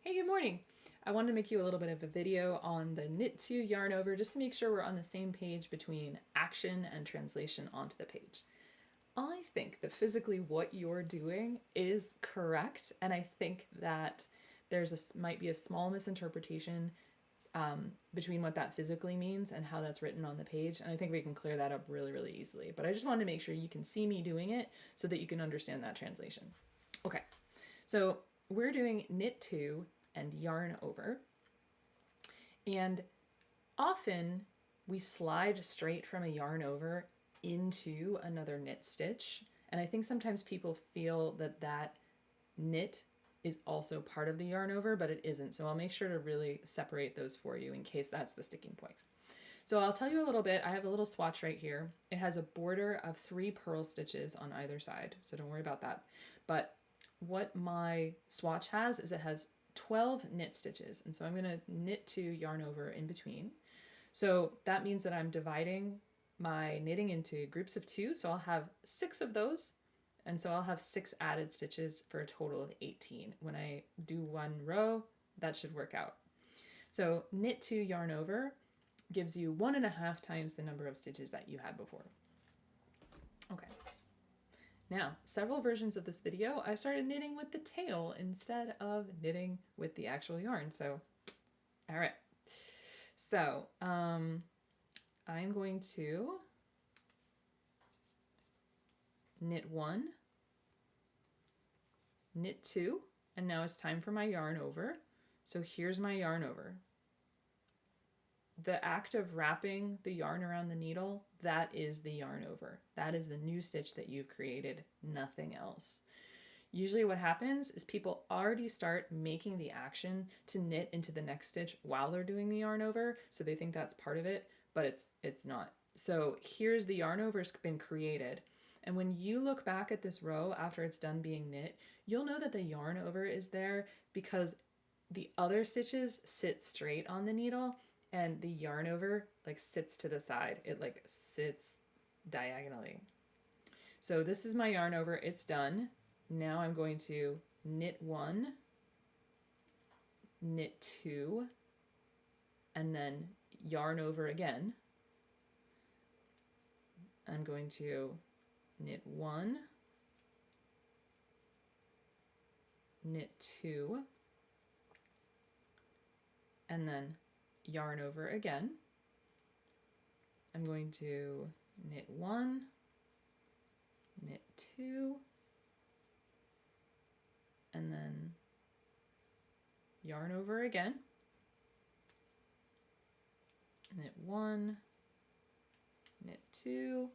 Hey, good morning. I wanted to make you a little bit of a video on the knit to yarn over just to make sure we're on the same page between action and translation onto the page. I think that physically what you're doing is correct, and I think that might be a small misinterpretation between what that physically means and how that's written on the page, and I think we can clear that up really, really easily. But I just wanted to make sure you can see me doing it so that you can understand that translation. Okay, so we're doing knit to and yarn over. And often we slide straight from a yarn over into another knit stitch. And I think sometimes people feel that that knit is also part of the yarn over, but it isn't. So I'll make sure to really separate those for you in case that's the sticking point. So I'll tell you a little bit. I have a little swatch right here. It has a border of 3 purl stitches on either side, so don't worry about that. But what my swatch has is it has 12 knit stitches, and so I'm going to knit to yarn over in between. So that means that I'm dividing my knitting into groups of 2, so I'll have 6 of those, and so I'll have 6 added stitches for a total of 18. When I do one row, that should work out. So knit to yarn over gives you 1.5 times the number of stitches that you had before. Okay. Now, several versions of this video, I started knitting with the tail instead of knitting with the actual yarn. So, all right. So, I'm going to knit 1, knit 2, and now it's time for my yarn over. So here's my yarn over. The act of wrapping the yarn around the needle, that is the yarn over. That is the new stitch that you've created, nothing else. Usually what happens is people already start making the action to knit into the next stitch while they're doing the yarn over, so they think that's part of it, but it's not. So here's the yarn over's been created. And when you look back at this row after it's done being knit, you'll know that the yarn over is there because the other stitches sit straight on the needle and the yarn over like sits to the side. It like sits diagonally. So this is my yarn over, it's done. Now I'm going to knit 1, knit 2, and then yarn over again. I'm going to knit 1, knit 2, and then yarn over again. I'm going to knit 1, knit 2, and then yarn over again. Knit 1, knit 2,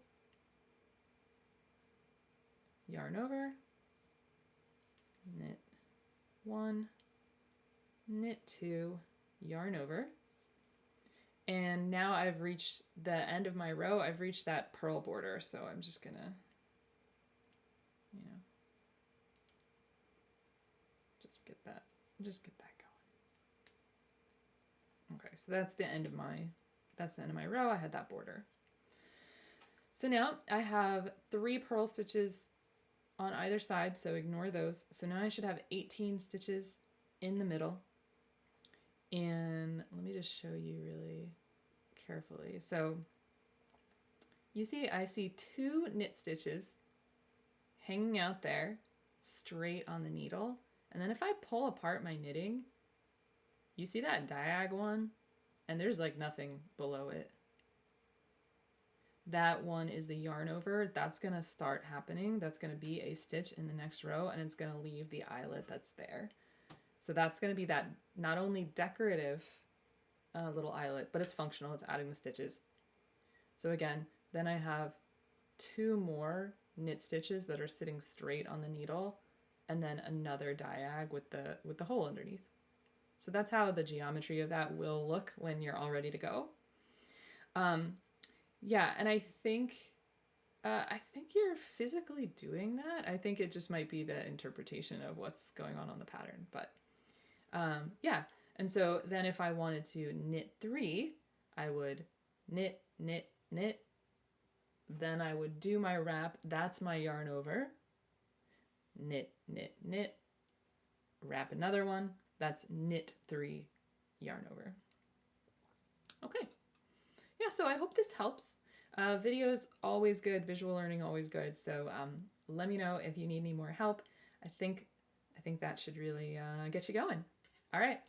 yarn over, knit 1, knit 2, yarn over. And now I've reached the end of my row. I've reached that purl border, so I'm just gonna, just get that going. Okay, so that's the end of my row. I had that border. So now I have 3 purl stitches on either side, so ignore those. So now I should have 18 stitches in the middle. And let me just show you really carefully. So you see, I see 2 knit stitches hanging out there straight on the needle. And then if I pull apart my knitting, you see that diag one? And there's like nothing below it. That one is the yarn over. That's going to start happening. That's going to be a stitch in the next row, and it's going to leave the eyelet that's there. So that's going to be that not only decorative little eyelet, but it's functional. It's adding the stitches. So again, then I have 2 more knit stitches that are sitting straight on the needle, and then another diag with the hole underneath. So that's how the geometry of that will look when you're all ready to go. Yeah, and I think you're physically doing that. I think it just might be the interpretation of what's going on the pattern. But yeah, and so then if I wanted to knit 3, I would knit, knit, knit. Then I would do my wrap. That's my yarn over. Knit, knit, knit. Wrap another one. That's knit 3, yarn over. Okay. Yeah, so I hope this helps. Video's always good, visual learning always good. So let me know if you need any more help. I think that should really get you going. All right.